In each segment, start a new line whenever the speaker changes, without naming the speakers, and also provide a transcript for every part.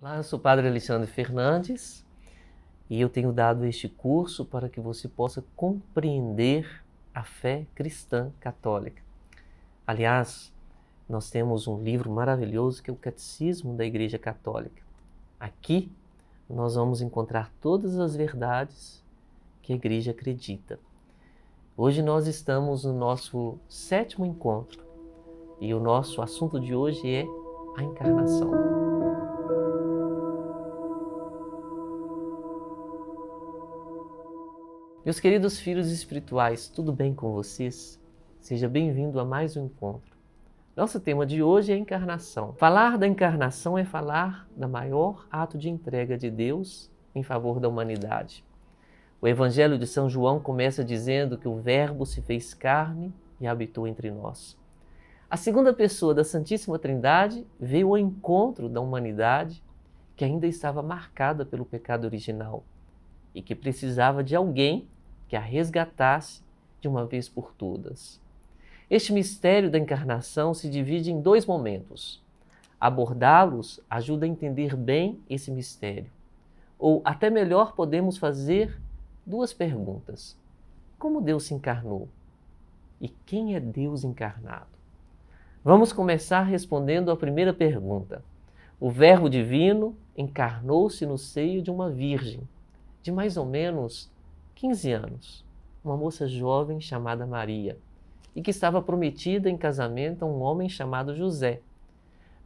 Olá, eu sou o Padre Alexandre Fernandes e eu tenho dado este curso para que você possa compreender a fé cristã católica. Aliás, nós temos um livro maravilhoso que é o Catecismo da Igreja Católica. Aqui nós vamos encontrar todas as verdades que a Igreja acredita. Hoje nós estamos no nosso 7º encontro e o nosso assunto de hoje é a encarnação. Meus queridos filhos espirituais, tudo bem com vocês? Seja bem-vindo a mais um encontro. Nosso tema de hoje é a encarnação. Falar da encarnação é falar do maior ato de entrega de Deus em favor da humanidade. O Evangelho de São João começa dizendo que o Verbo se fez carne e habitou entre nós. A segunda pessoa da Santíssima Trindade veio ao encontro da humanidade que ainda estava marcada pelo pecado original e que precisava de alguém que a resgatasse de uma vez por todas. Este mistério da encarnação se divide em 2 momentos. Abordá-los ajuda a entender bem esse mistério. Ou, até melhor, podemos fazer 2 perguntas. Como Deus se encarnou? E quem é Deus encarnado? Vamos começar respondendo a primeira pergunta. O Verbo Divino encarnou-se no seio de uma virgem, de mais ou menos 15 anos, uma moça jovem chamada Maria, e que estava prometida em casamento a um homem chamado José,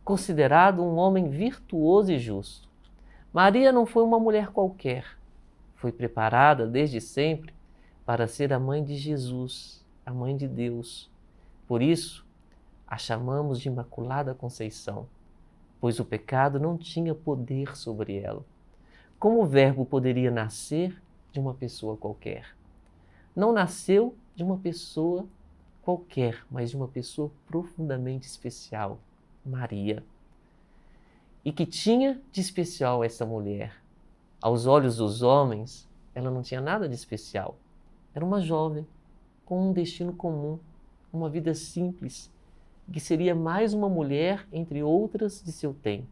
considerado um homem virtuoso e justo. Maria não foi uma mulher qualquer, foi preparada desde sempre para ser a mãe de Jesus, a mãe de Deus. Por isso, a chamamos de Imaculada Conceição, pois o pecado não tinha poder sobre ela. Como o Verbo poderia nascer de uma pessoa qualquer? Não nasceu de uma pessoa qualquer, mas de uma pessoa profundamente especial, Maria. E que tinha de especial essa mulher? Aos olhos dos homens, ela não tinha nada de especial. Era uma jovem com um destino comum, uma vida simples, que seria mais uma mulher entre outras de seu tempo.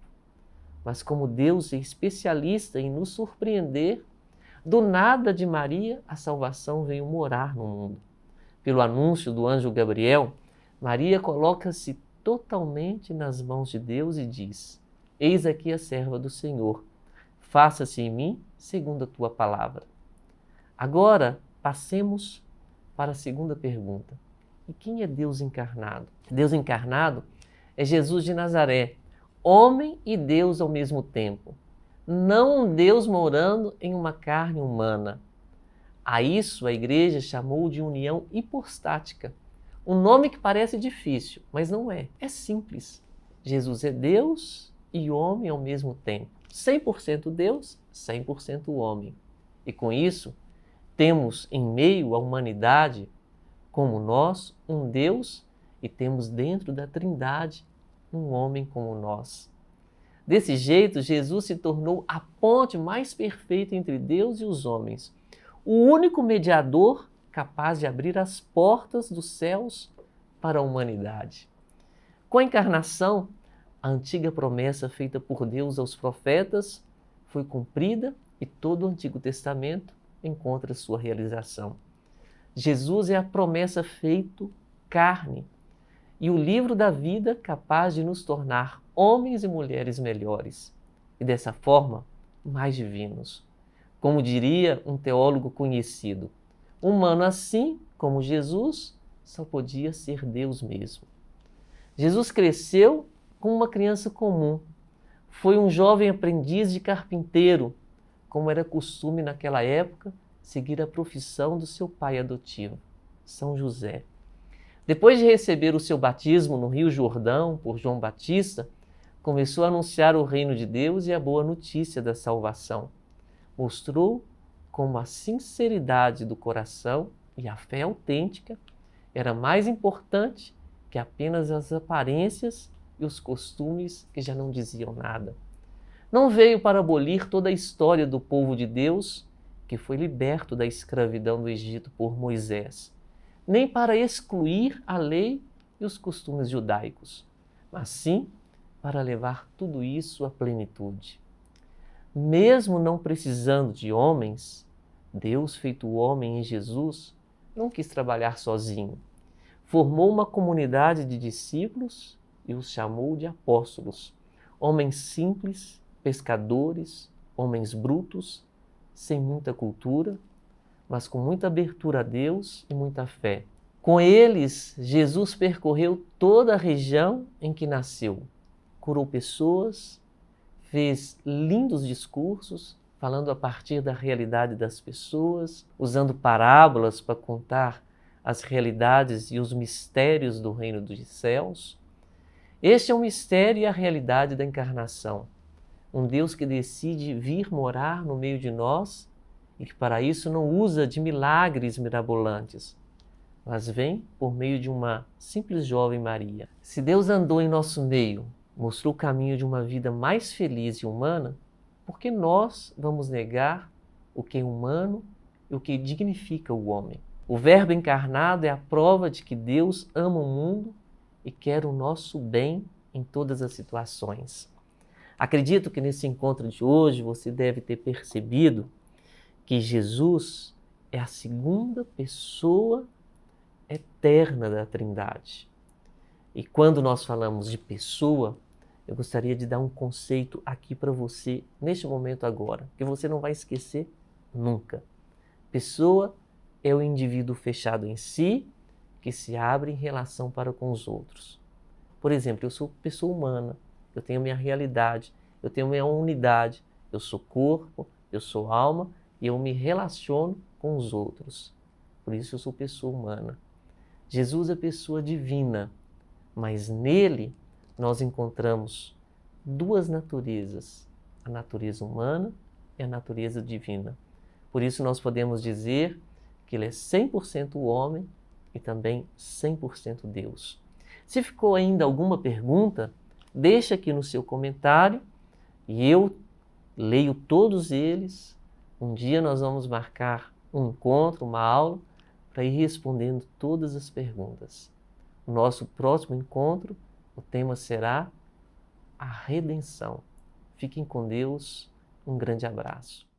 Mas como Deus é especialista em nos surpreender, do nada de Maria, a salvação veio morar no mundo. Pelo anúncio do anjo Gabriel, Maria coloca-se totalmente nas mãos de Deus e diz: Eis aqui a serva do Senhor, faça-se em mim segundo a tua palavra. Agora, passemos para a segunda pergunta. E quem é Deus encarnado? Deus encarnado é Jesus de Nazaré, homem e Deus ao mesmo tempo. Não um Deus morando em uma carne humana. A isso a Igreja chamou de união hipostática. Um nome que parece difícil, mas não é. É simples. Jesus é Deus e homem ao mesmo tempo. 100% Deus, 100% homem. E com isso, temos em meio à humanidade, como nós, um Deus e temos dentro da Trindade um homem como nós. Desse jeito, Jesus se tornou a ponte mais perfeita entre Deus e os homens, o único mediador capaz de abrir as portas dos céus para a humanidade. Com a encarnação, a antiga promessa feita por Deus aos profetas foi cumprida e todo o Antigo Testamento encontra sua realização. Jesus é a promessa feita carne e o livro da vida capaz de nos tornar homens e mulheres melhores e, dessa forma, mais divinos. Como diria um teólogo conhecido, humano assim como Jesus só podia ser Deus mesmo. Jesus cresceu como uma criança comum. Foi um jovem aprendiz de carpinteiro, como era costume naquela época, seguir a profissão do seu pai adotivo, São José. Depois de receber o seu batismo no Rio Jordão por João Batista, começou a anunciar o reino de Deus e a boa notícia da salvação. Mostrou como a sinceridade do coração e a fé autêntica era mais importante que apenas as aparências e os costumes que já não diziam nada. Não veio para abolir toda a história do povo de Deus, que foi liberto da escravidão do Egito por Moisés, nem para excluir a lei e os costumes judaicos, mas sim para levar tudo isso à plenitude. mesmo não precisando de homens, Deus, feito homem em Jesus, não quis trabalhar sozinho. Formou uma comunidade de discípulos e os chamou de apóstolos. Homens simples, pescadores, homens brutos, sem muita cultura, mas com muita abertura a Deus e muita fé. Com eles, Jesus percorreu toda a região em que nasceu. Curou pessoas, fez lindos discursos, falando a partir da realidade das pessoas, usando parábolas para contar as realidades e os mistérios do reino dos céus. Este é o mistério e a realidade da encarnação. Um Deus que decide vir morar no meio de nós e que para isso não usa de milagres mirabolantes, mas vem por meio de uma simples jovem Maria. Se Deus andou em nosso meio, mostrou o caminho de uma vida mais feliz e humana, por que nós vamos negar o que é humano e o que dignifica o homem? O Verbo encarnado é a prova de que Deus ama o mundo e quer o nosso bem em todas as situações. Acredito que nesse encontro de hoje você deve ter percebido que Jesus é a segunda pessoa eterna da Trindade. E quando nós falamos de pessoa, eu gostaria de dar um conceito aqui para você, neste momento agora, que você não vai esquecer nunca. Pessoa é o indivíduo fechado em si, que se abre em relação para com os outros. Por exemplo, eu sou pessoa humana, eu tenho minha realidade, eu tenho minha unidade, eu sou corpo, eu sou alma e eu me relaciono com os outros. Por isso eu sou pessoa humana. Jesus é pessoa divina, mas nele nós encontramos duas naturezas, a natureza humana e a natureza divina. Por isso nós podemos dizer que ele é 100% homem e também 100% Deus. Se ficou ainda alguma pergunta, deixa aqui no seu comentário e eu leio todos eles. Um dia nós vamos marcar um encontro, uma aula, para ir respondendo todas as perguntas. O nosso próximo encontro, o tema será a redenção. Fiquem com Deus, um grande abraço.